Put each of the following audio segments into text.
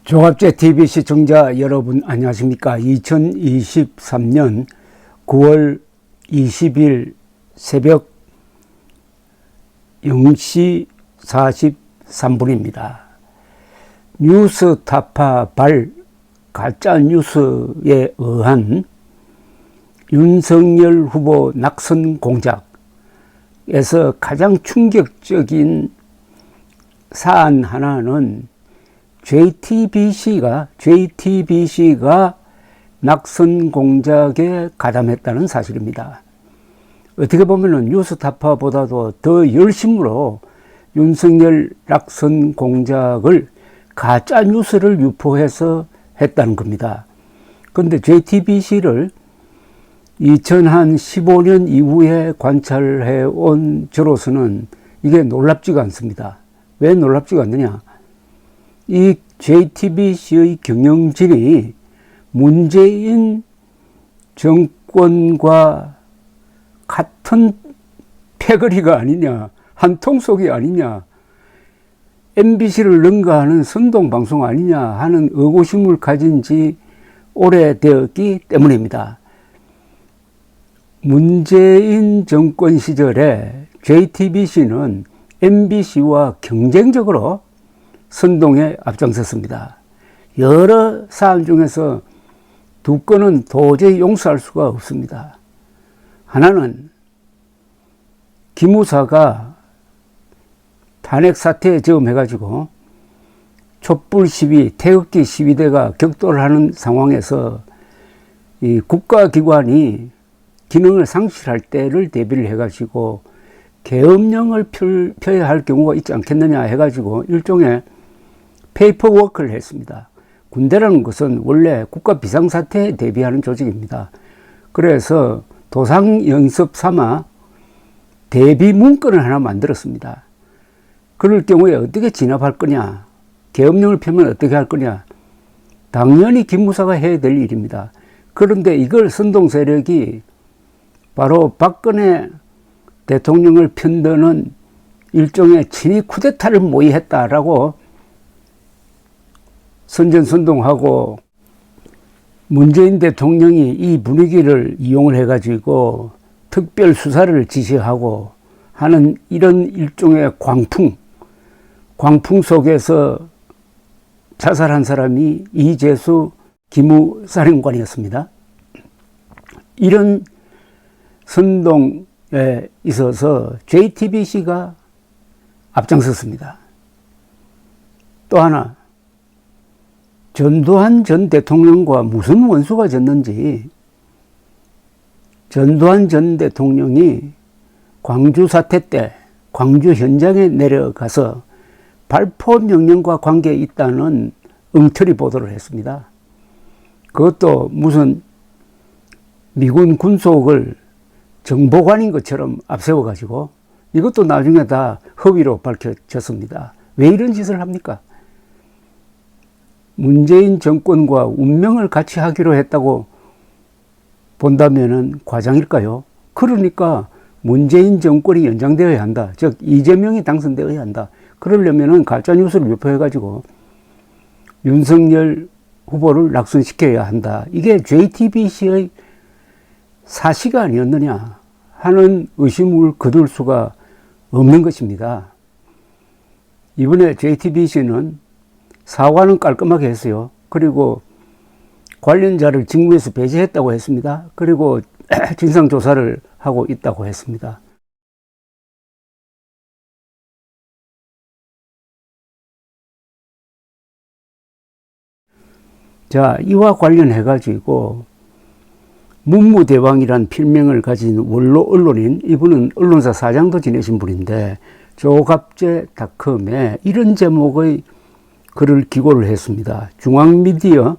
종합제 TV 시청자 여러분 안녕하십니까. 2023년 9월 20일 새벽 0시 43분입니다. 뉴스타파 발 가짜뉴스에 의한 윤석열 후보 낙선 공작에서 가장 충격적인 사안 하나는 JTBC가 낙선 공작에 가담했다는 사실입니다. 어떻게 보면 뉴스타파보다도 더 열심으로 윤석열 낙선 공작을 가짜 뉴스를 유포해서 했다는 겁니다. 그런데 JTBC를 2015년 이후에 관찰해 온 저로서는 이게 놀랍지가 않습니다. 왜 놀랍지가 않느냐? 이 JTBC의 경영진이 문재인 정권과 같은 패거리가 아니냐, 한 통속이 아니냐, MBC를 능가하는 선동방송 아니냐 하는 의구심을 가진 지 오래되었기 때문입니다. 문재인 정권 시절에 JTBC는 MBC와 경쟁적으로 선동에 앞장섰습니다. 여러 사안 중에서 두 건은 도저히 용서할 수가 없습니다. 하나는 기무사가 탄핵 사태에 저음해가지고 촛불 시위, 태극기 시위대가 격돌하는 상황에서 이 국가기관이 기능을 상실할 때를 대비를 해가지고 계엄령을 펴야 할 경우가 있지 않겠느냐 해가지고 일종의 페이퍼워크를 했습니다. 군대라는 것은 원래 국가 비상사태에 대비하는 조직입니다. 그래서 도상연습 삼아 대비 문건을 하나 만들었습니다. 그럴 경우에 어떻게 진압할 거냐, 계엄령을 펴면 어떻게 할 거냐, 당연히 기무사가 해야 될 일입니다. 그런데 이걸 선동 세력이 바로 박근혜 대통령을 편드는 일종의 친위 쿠데타를 모의했다라고 선전선동하고 문재인 대통령이 이 분위기를 이용을 해가지고 특별 수사를 지시하고 하는 이런 일종의 광풍 속에서 자살한 사람이 이재수 기무사령관이었습니다. 이런 선동에 있어서 JTBC가 앞장섰습니다. 또 하나, 전두환 전 대통령과 무슨 원수가 졌는지 전두환 전 대통령이 광주 사태 때 광주 현장에 내려가서 발포 명령과 관계에 있다는 엉터리 보도를 했습니다. 그것도 무슨 미군 군속을 정보관인 것처럼 앞세워가지고 이것도 나중에 다 허위로 밝혀졌습니다. 왜 이런 짓을 합니까? 문재인 정권과 운명을 같이 하기로 했다고 본다면은 과장일까요? 그러니까 문재인 정권이 연장되어야 한다. 즉 이재명이 당선되어야 한다. 그러려면은 가짜뉴스를 유포해가지고 윤석열 후보를 낙선시켜야 한다. 이게 JTBC의 사시가 아니었느냐 하는 의심을 거둘 수가 없는 것입니다. 이번에 JTBC는 사과는 깔끔하게 했어요. 그리고 관련자를 직무에서 배제했다고 했습니다. 그리고 진상조사를 하고 있다고 했습니다. 자, 이와 관련해 가지고 문무대왕이란 필명을 가진 원로 언론인, 이분은 언론사 사장도 지내신 분인데 조갑제닷컴에 이런 제목의 글을 기고를 했습니다. 중앙미디어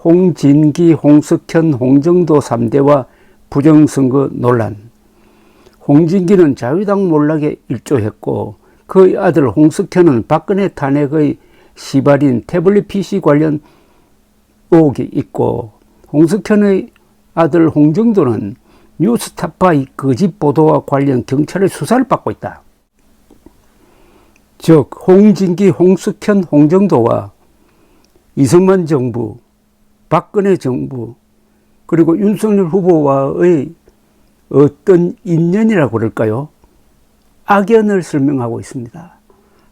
홍진기, 홍석현, 홍정도 3대와 부정선거 논란. 홍진기는 자유당 몰락에 일조했고 그의 아들 홍석현은 박근혜 탄핵의 시발인 태블릿 PC 관련 의혹이 있고 홍석현의 아들 홍정도는 뉴스타파의 거짓 보도와 관련 경찰의 수사를 받고 있다. 즉 홍진기, 홍석현, 홍정도와 이승만 정부, 박근혜 정부, 그리고 윤석열 후보와의 어떤 인연이라고 그럴까요? 악연을 설명하고 있습니다.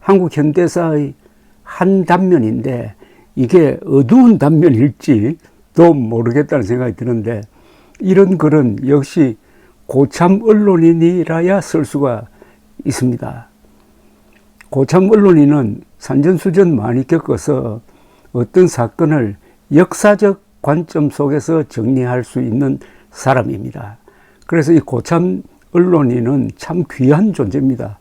한국 현대사의 한 단면인데 이게 어두운 단면일지도 모르겠다는 생각이 드는데, 이런 글은 역시 고참 언론인이라야 쓸 수가 있습니다. 고참 언론인은 산전수전 많이 겪어서 어떤 사건을 역사적 관점 속에서 정리할 수 있는 사람입니다. 그래서 이 고참 언론인은 참 귀한 존재입니다.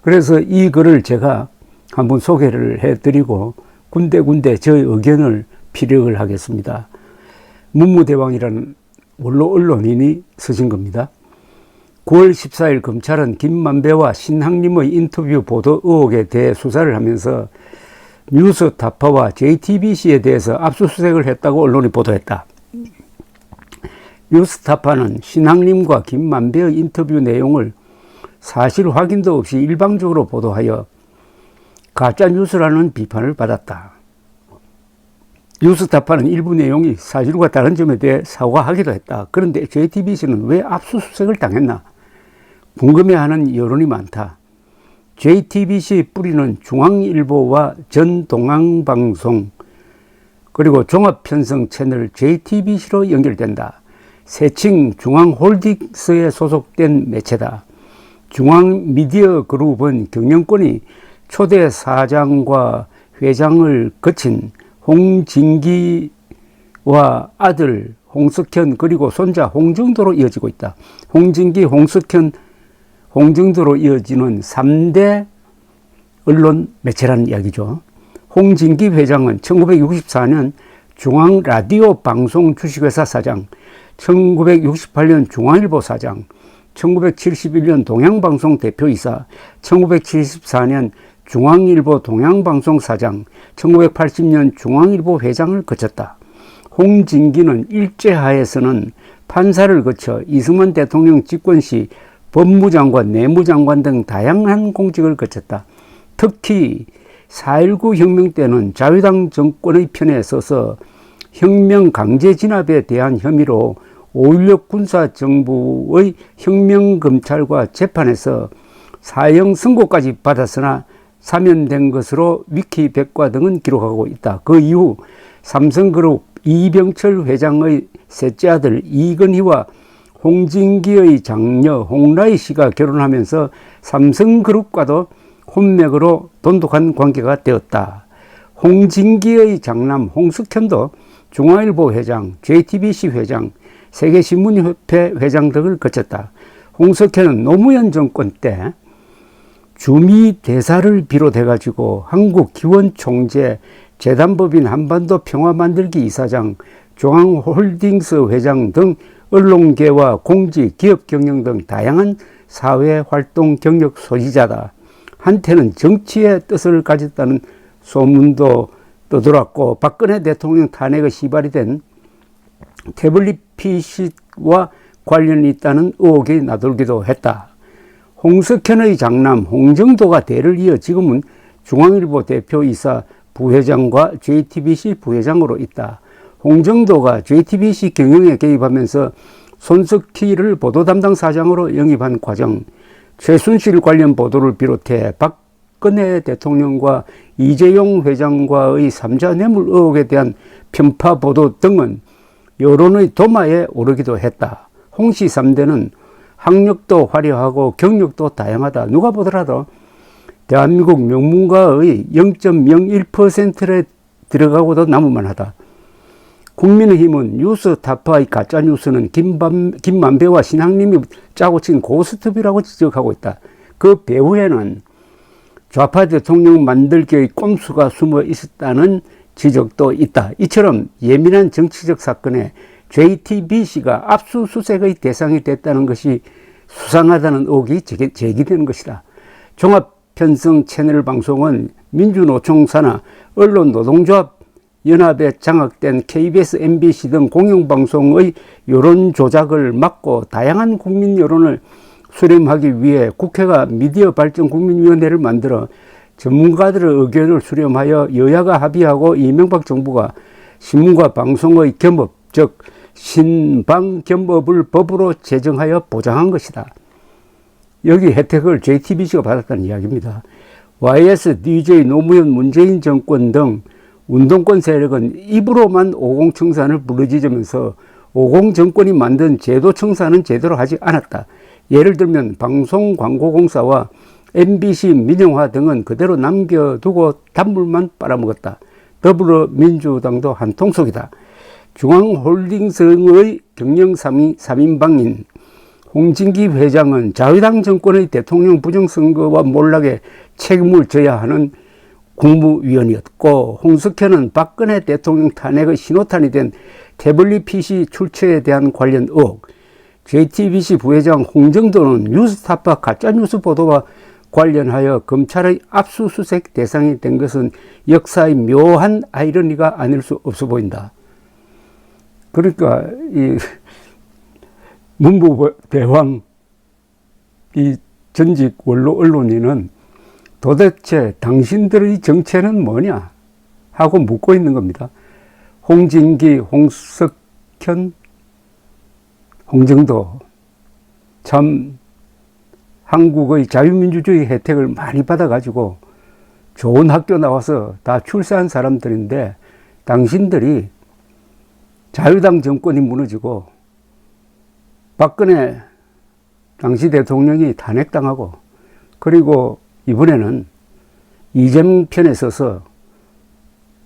그래서 이 글을 제가 한번 소개를 해드리고 군데군데 저의 의견을 피력을 하겠습니다. 문무대왕이라는 원로 언론인이 쓰신 겁니다. 9월 14일 검찰은 김만배와 신학님의 인터뷰 보도 의혹에 대해 수사를 하면서 뉴스타파와 JTBC에 대해서 압수수색을 했다고 언론이 보도했다. 뉴스타파는 신학님과 김만배의 인터뷰 내용을 사실 확인도 없이 일방적으로 보도하여 가짜뉴스라는 비판을 받았다. 뉴스타파는 일부 내용이 사실과 다른 점에 대해 사과하기도 했다. 그런데 JTBC는 왜 압수수색을 당했나? 궁금해하는 여론이 많다. JTBC 뿌리는 중앙일보와 전동아방송 그리고 종합편성 채널 JTBC로 연결된다. 세칭 중앙홀딩스에 소속된 매체다. 중앙미디어그룹은 경영권이 초대 사장과 회장을 거친 홍진기와 아들 홍석현 그리고 손자 홍정도로 이어지고 있다. 홍진기, 홍석현, 홍정도로 이어지는 3대 언론 매체라는 이야기죠. 홍진기 회장은 1964년 중앙라디오 방송 주식회사 사장, 1968년 중앙일보 사장, 1971년 동양방송 대표이사, 1974년 중앙일보 동양방송 사장, 1980년 중앙일보 회장을 거쳤다. 홍진기는 일제하에서는 판사를 거쳐 이승만 대통령 집권 시 법무장관, 내무장관 등 다양한 공직을 거쳤다. 특히 4.19 혁명 때는 자유당 정권의 편에 서서 혁명 강제 진압에 대한 혐의로 5.16 군사정부의 혁명검찰과 재판에서 사형 선고까지 받았으나 사면된 것으로 위키백과 등은 기록하고 있다. 그 이후 삼성그룹 이병철 회장의 셋째 아들 이건희와 홍진기의 장녀 홍라희 씨가 결혼하면서 삼성그룹과도 혼맥으로 돈독한 관계가 되었다. 홍진기의 장남 홍석현도 중앙일보 회장, JTBC 회장, 세계신문협회 회장 등을 거쳤다. 홍석현은 노무현 정권 때 주미 대사를 비롯해가지고 한국기원총재, 재단법인 한반도 평화만들기 이사장, 중앙홀딩스 회장 등 언론계와 공직, 기업 경영 등 다양한 사회활동 경력 소지자다. 한때는 정치의 뜻을 가졌다는 소문도 떠돌았고 박근혜 대통령 탄핵의 시발이 된 태블릿 PC와 관련이 있다는 의혹이 나돌기도 했다. 홍석현의 장남 홍정도가 대를 이어 지금은 중앙일보 대표이사 부회장과 JTBC 부회장으로 있다. 홍정도가 JTBC 경영에 개입하면서 손석희를 보도 담당 사장으로 영입한 과정, 최순실 관련 보도를 비롯해 박근혜 대통령과 이재용 회장과의 3자 뇌물 의혹에 대한 편파 보도 등은 여론의 도마에 오르기도 했다. 홍씨 3대는 학력도 화려하고 경력도 다양하다. 누가 보더라도 대한민국 명문가의 0.01%에 들어가고도 남을만하다. 국민의힘은 뉴스타파의 가짜뉴스는 김만배와 신학님이 짜고 친 고스톱이라고 지적하고 있다. 그 배후에는 좌파 대통령 만들기의 꼼수가 숨어 있었다는 지적도 있다. 이처럼 예민한 정치적 사건에 JTBC가 압수수색의 대상이 됐다는 것이 수상하다는 의혹이 제기되는 것이다. 종합편성 채널 방송은 민주노총 산하 언론노동조합 연합에 장악된 KBS, MBC 등 공영방송의 여론 조작을 막고 다양한 국민 여론을 수렴하기 위해 국회가 미디어 발전 국민위원회를 만들어 전문가들의 의견을 수렴하여 여야가 합의하고 이명박 정부가 신문과 방송의 겸업, 즉 신방겸업을 법으로 제정하여 보장한 것이다. 여기 혜택을 JTBC가 받았다는 이야기입니다. YS, DJ, 노무현, 문재인 정권 등 운동권 세력은 입으로만 오공청산을 부르짖으면서 오공정권이 만든 제도 청산은 제대로 하지 않았다. 예를 들면 방송광고공사와 MBC 민영화 등은 그대로 남겨두고 단물만 빨아먹었다. 더불어민주당도 한통속이다. 중앙홀딩성의 경영 3인방인 홍진기 회장은 자유당 정권의 대통령 부정선거와 몰락에 책임을 져야 하는 국무위원이었고, 홍석현은 박근혜 대통령 탄핵의 신호탄이 된 태블릿 PC 출처에 대한 관련 의혹, JTBC 부회장 홍정도는 뉴스타파 가짜뉴스 보도와 관련하여 검찰의 압수수색 대상이 된 것은 역사의 묘한 아이러니가 아닐 수 없어 보인다. 그러니까 이 문부 대왕 이 전직 원로 언론인은 도대체 당신들의 정체는 뭐냐 하고 묻고 있는 겁니다. 홍진기, 홍석현, 홍정도 참 한국의 자유민주주의 혜택을 많이 받아가지고 좋은 학교 나와서 다 출세한 사람들인데, 당신들이 자유당 정권이 무너지고 박근혜 당시 대통령이 탄핵당하고, 그리고 이번에는 이재명 편에 서서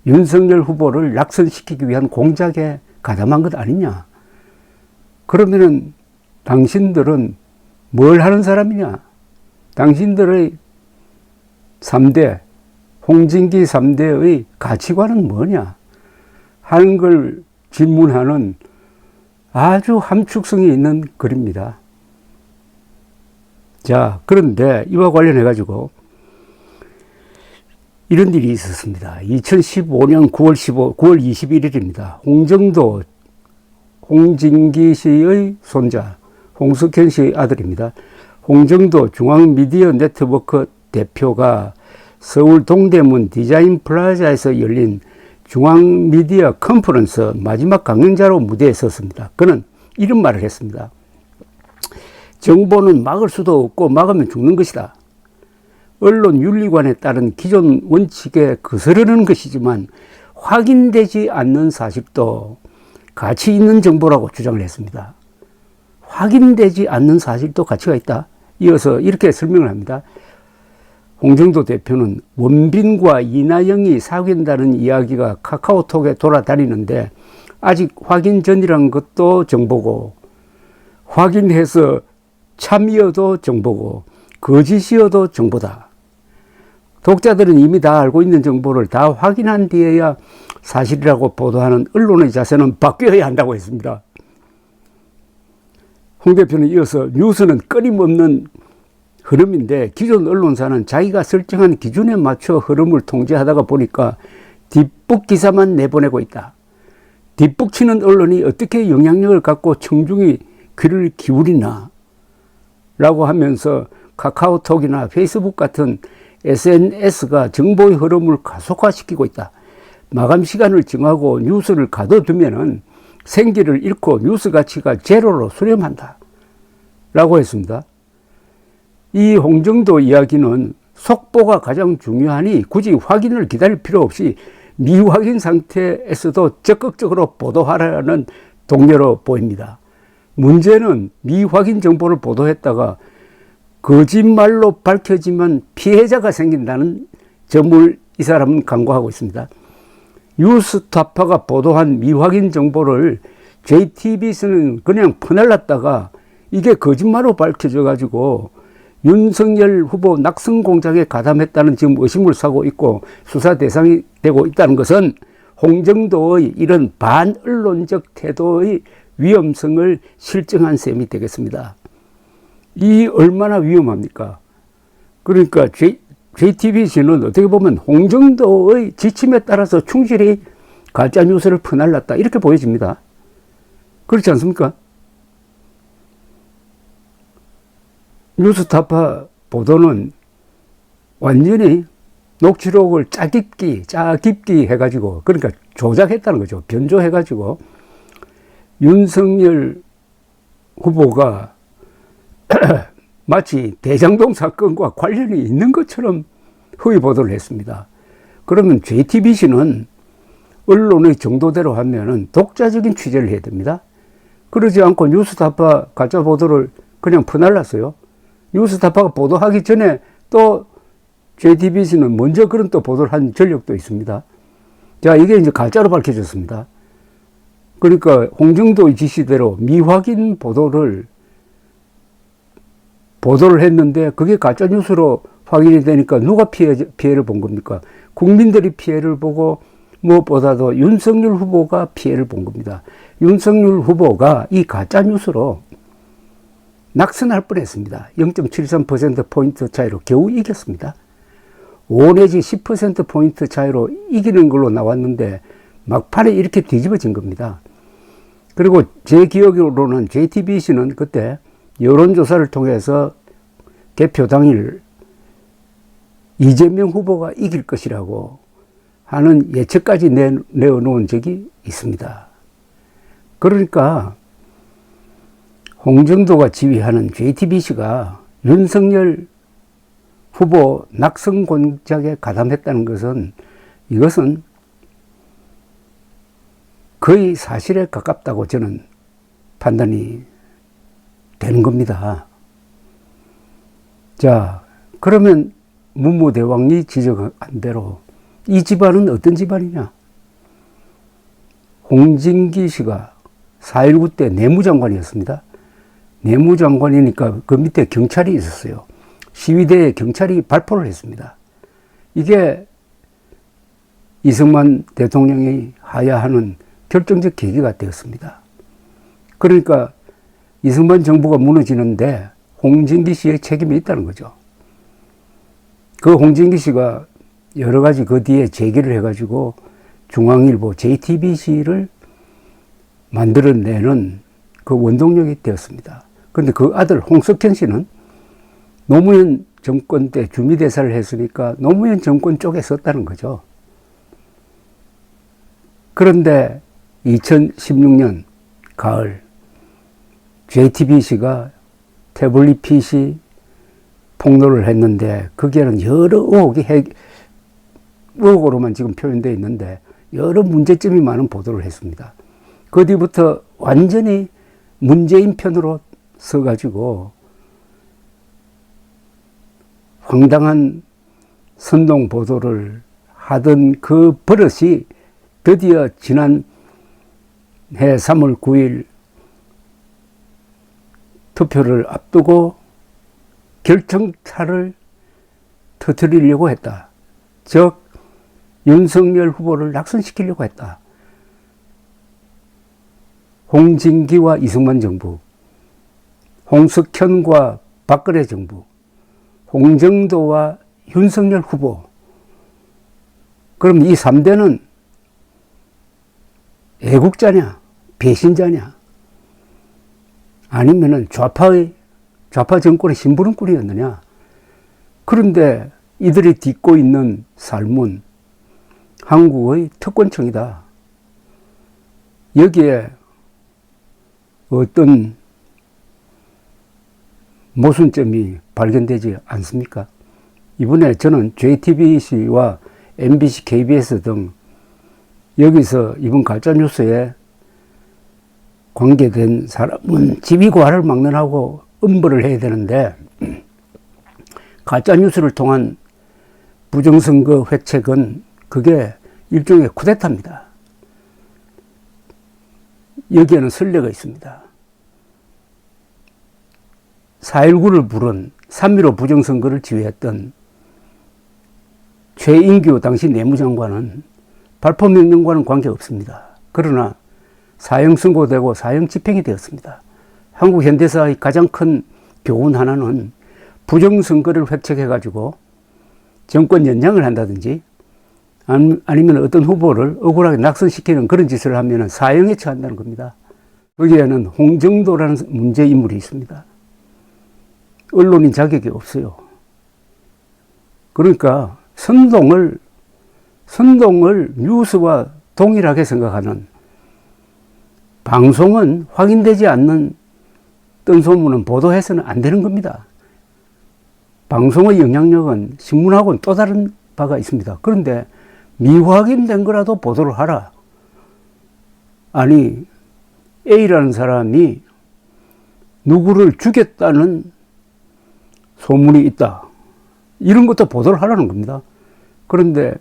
윤석열 후보를 낙선시키기 위한 공작에 가담한 것 아니냐. 그러면은 당신들은 뭘 하는 사람이냐. 당신들의 3대, 홍진기 3대의 가치관은 뭐냐 하는 걸 질문하는 아주 함축성이 있는 글입니다. 자, 그런데 이와 관련해 가지고 이런 일이 있었습니다. 2015년 9월 21일입니다. 홍정도, 홍진기 씨의 손자, 홍석현 씨의 아들입니다. 홍정도 중앙미디어 네트워크 대표가 서울 동대문 디자인 플라자에서 열린 중앙미디어 컨퍼런스 마지막 강연자로 무대에 섰습니다. 그는 이런 말을 했습니다. 정보는 막을 수도 없고 막으면 죽는 것이다. 언론윤리관에 따른 기존 원칙에 거스르는 것이지만 확인되지 않는 사실도 가치 있는 정보라고 주장을 했습니다. 확인되지 않는 사실도 가치가 있다. 이어서 이렇게 설명을 합니다. 홍정도 대표는 원빈과 이나영이 사귄다는 이야기가 카카오톡에 돌아다니는데 아직 확인 전이라는 것도 정보고, 확인해서 참이어도 정보고, 거짓이어도 정보다. 독자들은 이미 다 알고 있는 정보를 다 확인한 뒤에야 사실이라고 보도하는 언론의 자세는 바뀌어야 한다고 했습니다. 홍 대표는 이어서 뉴스는 끊임없는 흐름인데 기존 언론사는 자기가 설정한 기준에 맞춰 흐름을 통제하다가 보니까 뒷북 기사만 내보내고 있다. 뒷북 치는 언론이 어떻게 영향력을 갖고 청중이 귀를 기울이나 라고 하면서 카카오톡이나 페이스북 같은 SNS가 정보의 흐름을 가속화시키고 있다. 마감 시간을 정하고 뉴스를 가둬두면은 생기를 잃고 뉴스 가치가 제로로 수렴한다 라고 했습니다. 이 홍정도 이야기는 속보가 가장 중요하니 굳이 확인을 기다릴 필요 없이 미확인 상태에서도 적극적으로 보도하라는 동료로 보입니다. 문제는 미확인 정보를 보도했다가 거짓말로 밝혀지면 피해자가 생긴다는 점을 이 사람은 강조하고 있습니다. 뉴스타파가 보도한 미확인 정보를 JTBC는 그냥 퍼날랐다가 이게 거짓말로 밝혀져 가지고 윤석열 후보 낙선 공작에 가담했다는 지금 의심을 사고 있고 수사 대상이 되고 있다는 것은 홍정도의 이런 반언론적 태도의 위험성을 실증한 셈이 되겠습니다. 이 얼마나 위험합니까? 그러니까 JTBC는 어떻게 보면 홍정도의 지침에 따라서 충실히 가짜뉴스를 퍼날랐다 이렇게 보여집니다. 그렇지 않습니까? 뉴스타파 보도는 완전히 녹취록을 짜깁기 해가지고, 그러니까 조작했다는 거죠. 변조해가지고, 윤석열 후보가 마치 대장동 사건과 관련이 있는 것처럼 허위 보도를 했습니다. 그러면 JTBC는 언론의 정도대로 하면은 독자적인 취재를 해야 됩니다. 그러지 않고 뉴스타파 가짜 보도를 그냥 퍼날랐어요. 뉴스타파가 보도하기 전에 또 JTBC는 먼저 그런 또 보도를 한 전력도 있습니다. 자, 이게 이제 가짜로 밝혀졌습니다. 그러니까 홍정도의 지시대로 미확인 보도를 했는데 그게 가짜 뉴스로 확인이 되니까 누가 피해를 본 겁니까? 국민들이 피해를 보고 무엇보다도 윤석열 후보가 피해를 본 겁니다. 윤석열 후보가 이 가짜 뉴스로 낙선할 뻔했습니다. 0.73%포인트 차이로 겨우 이겼습니다. 5 내지 10%포인트 차이로 이기는 걸로 나왔는데 막판에 이렇게 뒤집어진 겁니다. 그리고 제 기억으로는 JTBC는 그때 여론조사를 통해서 개표 당일 이재명 후보가 이길 것이라고 하는 예측까지 내어놓은 적이 있습니다. 그러니까 홍정도가 지휘하는 JTBC가 윤석열 후보 낙선 공작에 가담했다는 것은 이것은 거의 사실에 가깝다고 저는 판단이 되는 겁니다. 자, 그러면 문무대왕이 지적한 대로 이 집안은 어떤 집안이냐? 홍진기 씨가 4.19 때 내무장관이었습니다. 내무장관이니까 그 밑에 경찰이 있었어요. 시위대에 경찰이 발포를 했습니다. 이게 이승만 대통령이 하야하는 결정적 계기가 되었습니다. 그러니까 이승만 정부가 무너지는데 홍진기 씨의 책임이 있다는 거죠. 그 홍진기 씨가 여러 가지 그 뒤에 제기를 해가지고 중앙일보, JTBC를 만들어내는 그 원동력이 되었습니다. 그런데 그 아들 홍석현 씨는 노무현 정권 때 주미대사를 했으니까 노무현 정권 쪽에 썼다는 거죠. 그런데 2016년 가을 JTBC가 태블릿 PC 폭로를 했는데 거기에는 여러 의혹으로만 지금 표현되어 있는데 여러 문제점이 많은 보도를 했습니다. 그 뒤부터 완전히 문재인 편으로 서가지고 황당한 선동 보도를 하던 그 버릇이 드디어 지난해 3월 9일 투표를 앞두고 결정타를 터뜨리려고 했다. 즉 윤석열 후보를 낙선시키려고 했다. 홍진기와 이승만 정부, 홍석현과 박근혜 정부, 홍정도와 윤석열 후보. 그럼 이 3대는 애국자냐, 배신자냐, 아니면은 좌파 정권의 심부름꾼이었느냐. 그런데 이들이 딛고 있는 삶은 한국의 특권층이다. 여기에 어떤 모순점이 발견되지 않습니까? 이번에 저는 JTBC와 MBC, KBS 등 여기서 이번 가짜뉴스에 관계된 사람은 지위고하를 막론하고 엄벌을 해야 되는데 가짜뉴스를 통한 부정선거 회책은 그게 일종의 쿠데타입니다. 여기에는 선례가 있습니다. 4.19를 부른 3.15 부정선거를 지휘했던 최인규 당시 내무장관은 발포명령과는 관계없습니다. 그러나 사형 선고되고 사형 집행이 되었습니다. 한국 현대사의 가장 큰 교훈 하나는 부정선거를 획책해가지고 정권 연장을 한다든지 아니면 어떤 후보를 억울하게 낙선시키는 그런 짓을 하면 사형에 처한다는 겁니다. 거기에는 홍정도라는 문제 인물이 있습니다. 언론인 자격이 없어요. 그러니까 선동을 뉴스와 동일하게 생각하는, 방송은 확인되지 않는 뜬소문은 보도해서는 안 되는 겁니다. 방송의 영향력은 신문하고는 또 다른 바가 있습니다. 그런데 미확인된 거라도 보도를 하라. 아니, A라는 사람이 누구를 죽였다는 소문이 있다. 이런 것도 보도를 하라는 겁니다. 그런데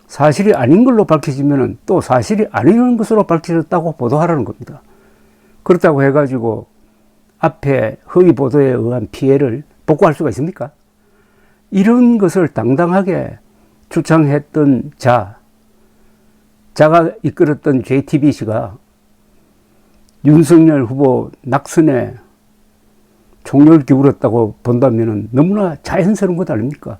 사실이 아닌 걸로 밝혀지면 또 사실이 아닌 것으로 밝혀졌다고 보도하라는 겁니다. 그렇다고 해가지고 앞에 허위 보도에 의한 피해를 복구할 수가 있습니까? 이런 것을 당당하게 주창했던 자가 이끌었던 JTBC가 윤석열 후보 낙선에 총력을 기울였다고 본다면 너무나 자연스러운 것 아닙니까?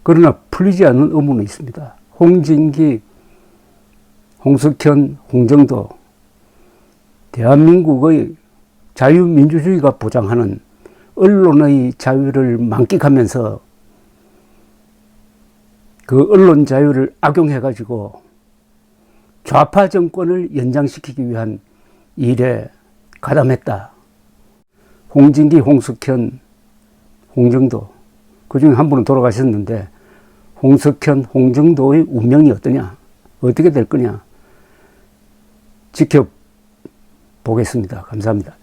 그러나 풀리지 않는 의문은 있습니다. 홍진기, 홍석현, 홍정도, 대한민국의 자유민주주의가 보장하는 언론의 자유를 만끽하면서 그 언론 자유를 악용해가지고 좌파 정권을 연장시키기 위한 일에 가담했다. 홍진기, 홍석현, 홍정도, 그 중에 한 분은 돌아가셨는데 홍석현, 홍정도의 운명이 어떠냐, 어떻게 될 거냐 지켜보겠습니다. 감사합니다.